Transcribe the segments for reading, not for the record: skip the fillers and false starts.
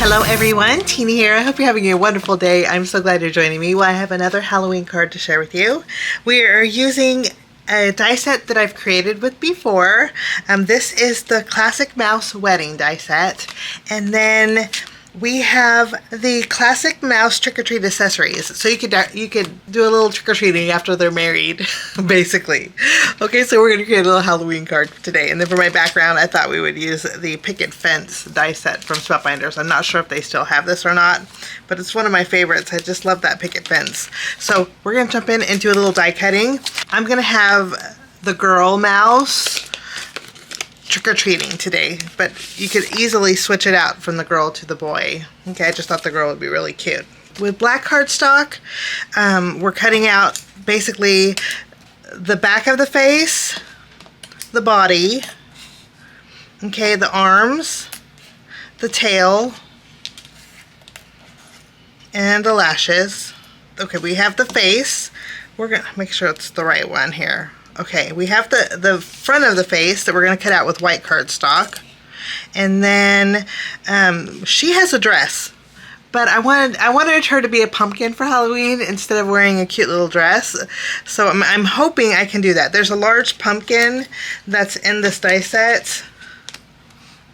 Hello everyone, Tina here. I hope you're having a wonderful day. I'm so glad you're joining me. Well, I have another Halloween card to share with you. We are using a die set that I've created with before. This is the Classic Mouse wedding die set. And then we have the Classic Mouse trick-or-treat accessories. So you could do a little trick-or-treating after they're married, basically. Okay, so we're going to create a little Halloween card today. And then for my background, I thought we would use the Picket Fence die set from Spellbinders. I'm not sure if they still have this or not, but it's one of my favorites. I just love that Picket Fence. So we're going to jump in and do a little die cutting. I'm going to have the girl mouse trick-or-treating today, but you could easily switch it out from the girl to the boy. Okay, I just thought the girl would be really cute. With black cardstock, we're cutting out basically the back of the face, the body, okay, the arms, the tail, and the lashes. Okay, we have the face. We're gonna make sure it's the right one here. Okay, we have the front of the face that we're going to cut out with white cardstock. And then she has a dress, but I wanted her to be a pumpkin for Halloween instead of wearing a cute little dress. So I'm hoping I can do that. There's a large pumpkin that's in this die set,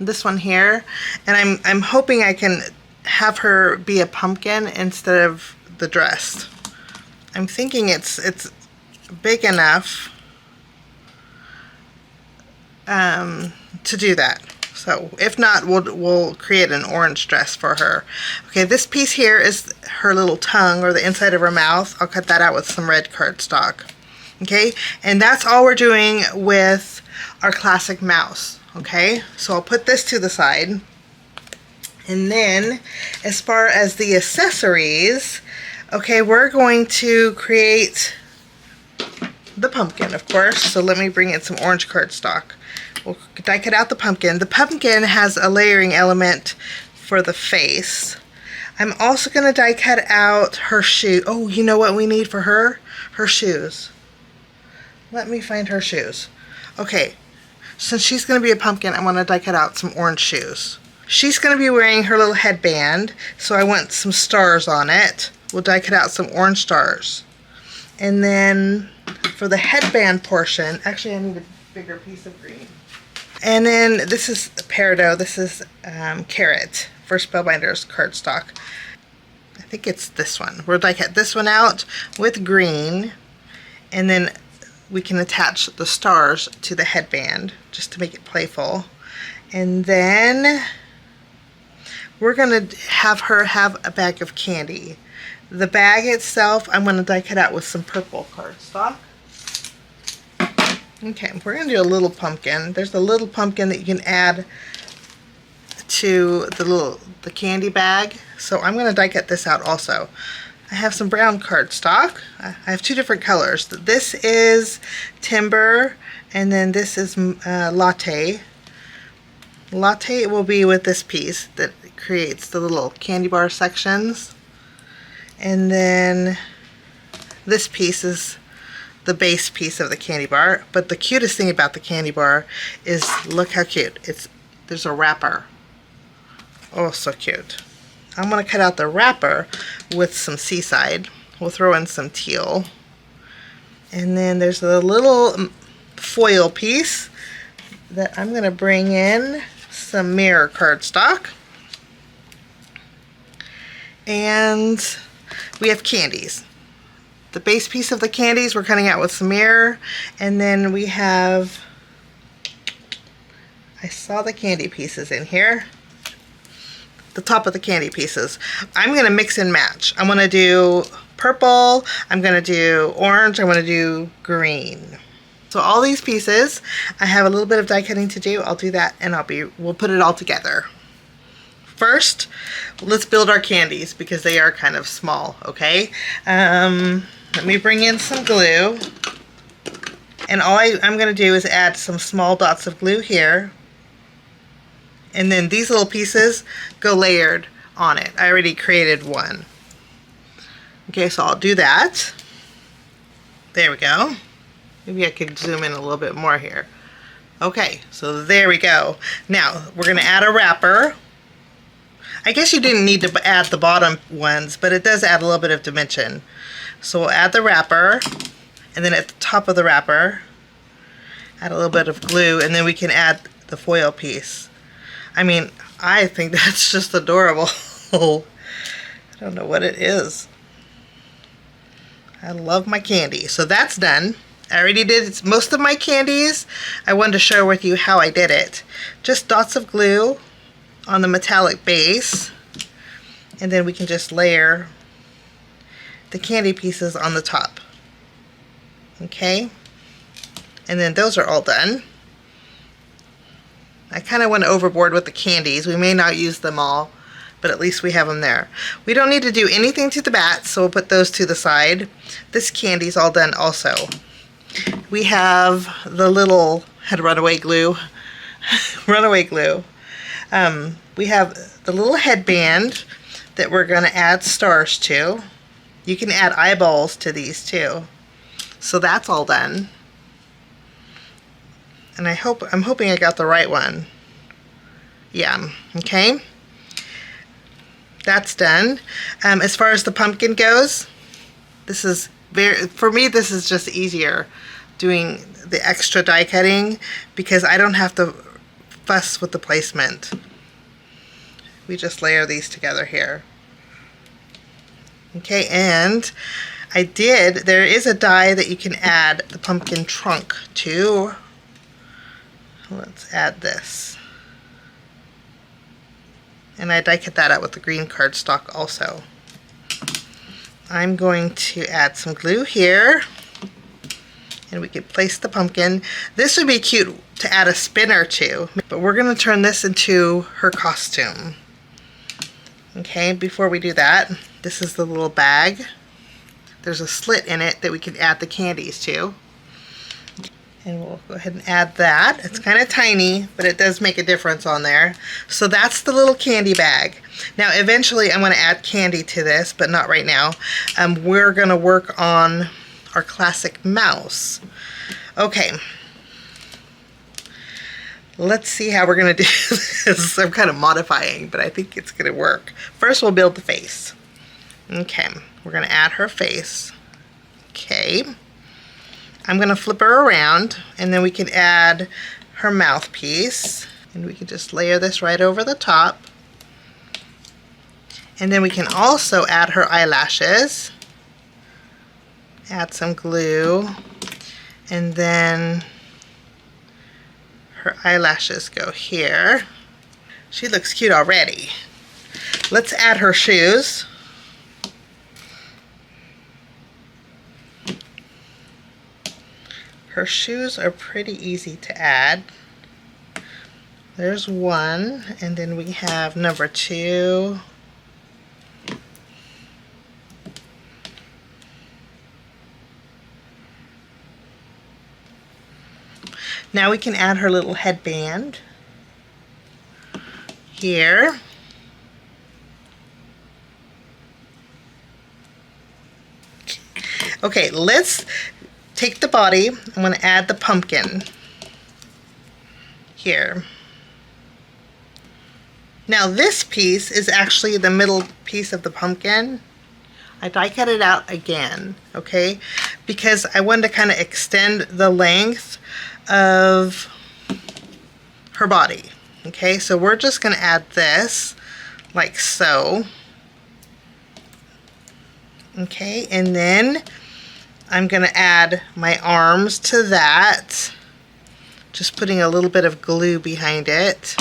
this one here, and I'm hoping I can have her be a pumpkin instead of the dress. I'm thinking it's big enough to do that. So if not, we'll create an orange dress for her. Okay, this piece here is her little tongue, or the inside of her mouth. I'll cut that out with some red cardstock. Okay, and that's all we're doing with our classic mouse. Okay, so I'll put this to the side. And then as far as the accessories, okay, we're going to create the pumpkin, of course. So let me bring in some orange cardstock. We'll die cut out the pumpkin. The pumpkin has a layering element for the face. I'm also going to die cut out her shoe. Oh, you know what we need for her? Her shoes. Let me find her shoes. Okay, since she's going to be a pumpkin, I want to die cut out some orange shoes. She's going to be wearing her little headband, so I want some stars on it. We'll die cut out some orange stars. And then for the headband portion, actually I need a bigger piece of green. And then this is peridot. This is carrot for Spellbinders cardstock. I think it's this one. We'll die cut this one out with green, and then we can attach the stars to the headband just to make it playful. And then we're going to have her have a bag of candy. The bag itself, I'm going to die cut out with some purple cardstock. Okay, we're going to do a little pumpkin. There's a little pumpkin that you can add to the candy bag. So I'm going to die cut this out also. I have some brown cardstock. I have two different colors. This is Timber, and then this is Latte. Latte will be with this piece that creates the little candy bar sections. And then this piece is the base piece of the candy bar. But the cutest thing about the candy bar is, look how cute. There's a wrapper. Oh, so cute. I'm going to cut out the wrapper with some Seaside. We'll throw in some teal. And then there's a little foil piece that I'm going to bring in some mirror cardstock. And we have candies. The base piece of the candies we're cutting out with some mirror, and then we have, I saw the candy pieces in here, the top of the candy pieces. I'm going to mix and match. I'm going to do purple, I'm going to do orange, I'm going to do green. So all these pieces, I have a little bit of die cutting to do. I'll do that and we'll put it all together. First, let's build our candies because they are kind of small, okay? Let me bring in some glue. And all I'm going to do is add some small dots of glue here. And then these little pieces go layered on it. I already created one. Okay, so I'll do that. There we go. Maybe I could zoom in a little bit more here. Okay, so there we go. Now, we're going to add a wrapper. I guess you didn't need to add the bottom ones, but it does add a little bit of dimension. So we'll add the wrapper, and then at the top of the wrapper, add a little bit of glue, and then we can add the foil piece. I mean, I think that's just adorable. I don't know what it is. I love my candy. So that's done. I already did most of my candies. I wanted to share with you how I did it. Just dots of glue on the metallic base, and then we can just layer the candy pieces on the top. Okay, and then those are all done. I kind of went overboard with the candies. We may not use them all, but at least we have them there. We don't need to do anything to the bats, so we'll put those to the side. This candy's all done also. We have the little, had runaway glue, runaway glue. We have the little headband that we're going to add stars to. You can add eyeballs to these too. So that's all done. And I'm hoping I got the right one. Yeah, okay. That's done. As far as the pumpkin goes, this is for me, this is just easier doing the extra die cutting because I don't have to fuss with the placement. We just layer these together here. Okay, and there is a die that you can add the pumpkin trunk to. Let's add this. And I die cut that out with the green cardstock also. I'm going to add some glue here, and we can place the pumpkin. This would be cute to add a spinner to, but we're going to turn this into her costume. Okay, before we do that, this is the little bag. There's a slit in it that we can add the candies to. And we'll go ahead and add that. It's kind of tiny, but it does make a difference on there. So that's the little candy bag. Now eventually I'm going to add candy to this, but not right now. We're going to work on our classic mouse. Okay. Let's see how we're going to do this. I'm kind of modifying, but I think it's going to work. First we'll build the face. Okay, we're going to add her face. Okay. I'm going to flip her around, and then we can add her mouthpiece, and we can just layer this right over the top. And then we can also add her eyelashes, add some glue, and then her eyelashes go here. She looks cute already. Let's add her shoes. Her shoes are pretty easy to add. There's one, and then we have number 2. Now we can add her little headband here. Okay, let's take the body. I'm going to add the pumpkin here. Now this piece is actually the middle piece of the pumpkin. I die cut it out again, okay, because I wanted to kind of extend the length of her body. Okay, so we're just going to add this like so. Okay, and then I'm going to add my arms to that, just putting a little bit of glue behind it.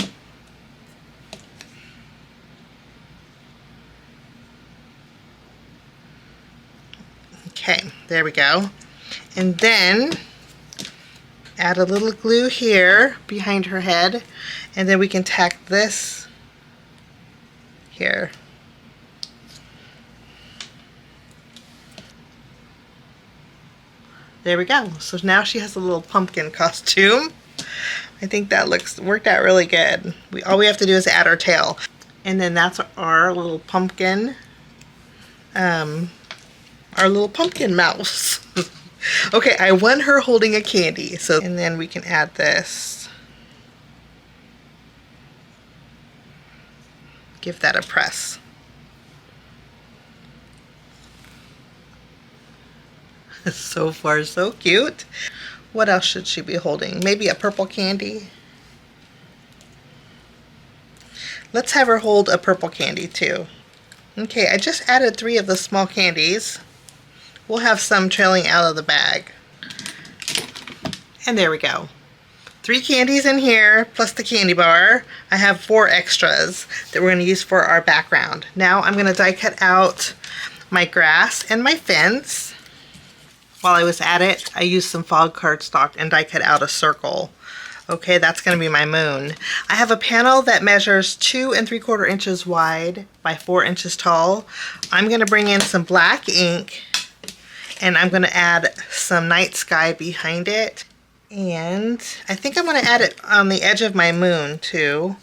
Okay, there we go. And then add a little glue here behind her head, and then we can tack this here. There we go. So now she has a little pumpkin costume. I think that worked out really good. All we have to do is add our tail. And then that's our little pumpkin, our little pumpkin mouse. Okay, I want her holding a candy. And then we can add this. give that a press. So far, so cute. What else should she be holding? Maybe a purple candy? Let's have her hold a purple candy too. Okay, I just added 3 of the small candies. We'll have some trailing out of the bag. And there we go. 3 candies in here, plus the candy bar. I have 4 extras that we're going to use for our background. Now I'm going to die cut out my grass and my fence. While I was at it, I used some fog cardstock and die cut out a circle. Okay, that's going to be my moon. I have a panel that measures 2 3/4 inches wide by 4 inches tall. I'm going to bring in some black ink and I'm going to add some night sky behind it. And I think I'm going to add it on the edge of my moon too.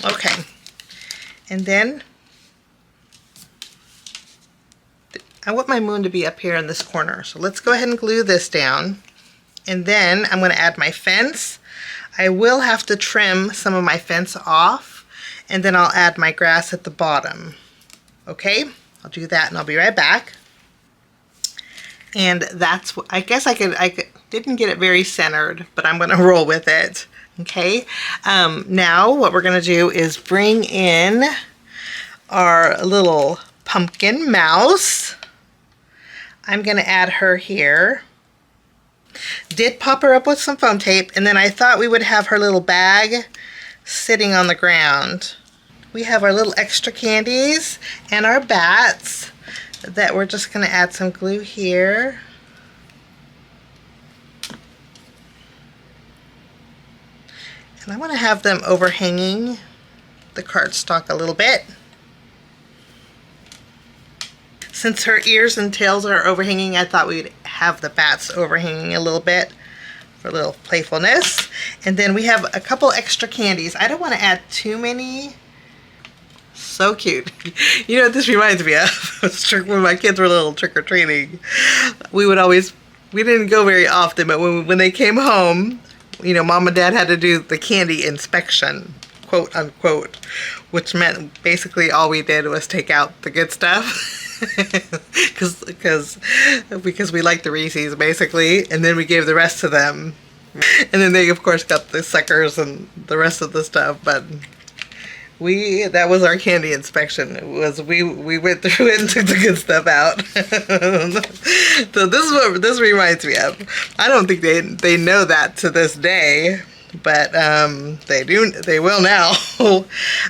Okay. And then I want my moon to be up here in this corner. So let's go ahead and glue this down. And then I'm going to add my fence. I will have to trim some of my fence off. And then I'll add my grass at the bottom. Okay, I'll do that and I'll be right back. And that's what, I guess I didn't get it very centered, but I'm going to roll with it. Okay, now what we're going to do is bring in our little pumpkin mouse. I'm going to add her here. Did pop her up with some foam tape, and then I thought we would have her little bag sitting on the ground. We have our little extra candies and our bats that we're just going to add some glue here. And I want to have them overhanging the cardstock a little bit. Since her ears and tails are overhanging, I thought we'd have the bats overhanging a little bit for a little playfulness. And then we have a couple extra candies. I don't want to add too many. So cute. You know what this reminds me of? When my kids were little trick-or-treating, we didn't go very often, but when they came home, you know, Mom and Dad had to do the candy inspection, quote unquote, which meant basically all we did was take out the good stuff. because we liked the Reese's basically, and then we gave the rest to them, and then they of course got the suckers and the rest of the stuff. But that was our candy inspection. It was we went through it and took the good stuff out. So this is what this reminds me of. I don't think they know that to this day, but they will now.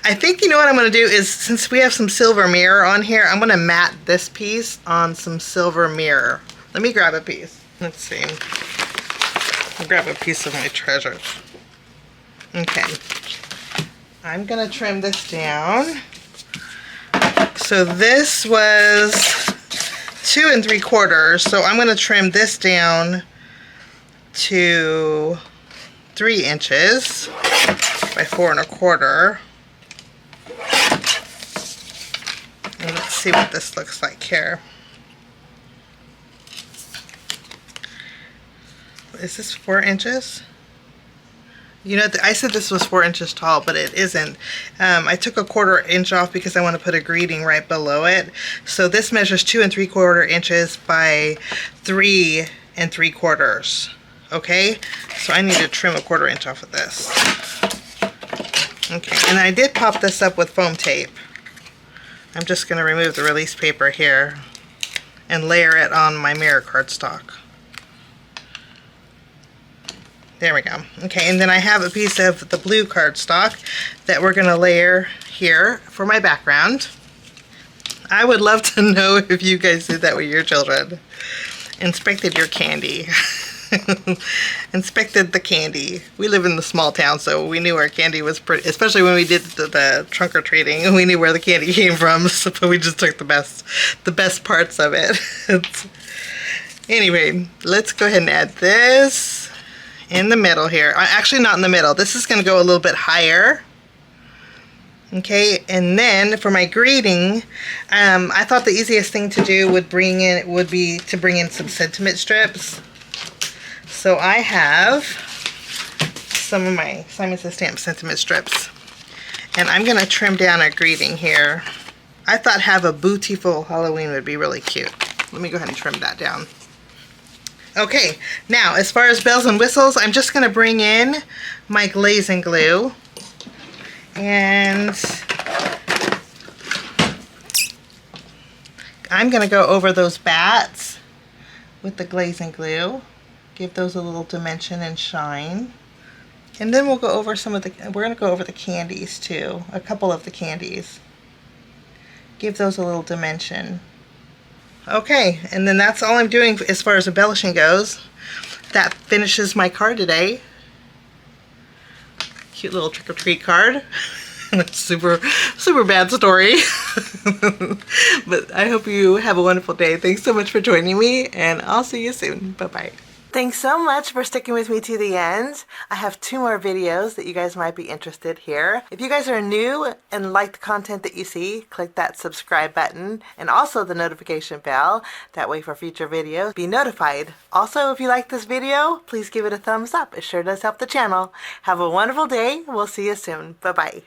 I think, you know what I'm going to do is, since we have some silver mirror on here, I'm going to mat this piece on some silver mirror. Let me grab a piece. Let's see. I'll grab a piece of my treasures. Okay. I'm going to trim this down. So this was 2 3/4, so I'm going to trim this down to 3 inches by 4 1/4. And let's see what this looks like here. Is this 4 inches? You know, I said this was 4 inches tall, but it isn't. I took a 1/4 inch off because I want to put a greeting right below it. So this measures 2 3/4 inches by 3 3/4. Okay, so I need to trim a 1/4 inch off of this. Okay, and I did pop this up with foam tape. I'm just going to remove the release paper here and layer it on my mirror cardstock. There we go. Okay, and then I have a piece of the blue cardstock that we're going to layer here for my background. I would love to know if you guys did that with your children. Inspected your candy. Inspected the candy. We live in the small town, so we knew our candy was pretty, especially when we did the trunk or treating, we knew where the candy came from, so we just took the best parts of it. Anyway, let's go ahead and add this in the middle here. Actually, not in the middle. This is going to go a little bit higher. Okay, and then for my greeting, I thought the easiest thing to do would be to bring in some sentiment strips. So I have some of my Simon Says Stamp sentiment strips. And I'm going to trim down a greeting here. I thought have a beautiful Halloween would be really cute. Let me go ahead and trim that down. Okay, now as far as bells and whistles, I'm just going to bring in my Glaze N Glue. And I'm going to go over those bats with the Glaze N Glue. Give those a little dimension and shine. And then we'll go over we're going to go over the candies too. A couple of the candies. Give those a little dimension. Okay, and then that's all I'm doing as far as embellishing goes. That finishes my card today. Cute little trick-or-treat card. super bad story. But I hope you have a wonderful day. Thanks so much for joining me, and I'll see you soon. Bye-bye. Thanks so much for sticking with me to the end. I have 2 more videos that you guys might be interested here. If you guys are new and like the content that you see, click that subscribe button and also the notification bell. That way for future videos, be notified. Also, if you like this video, please give it a thumbs up. It sure does help the channel. Have a wonderful day. We'll see you soon. Bye-bye.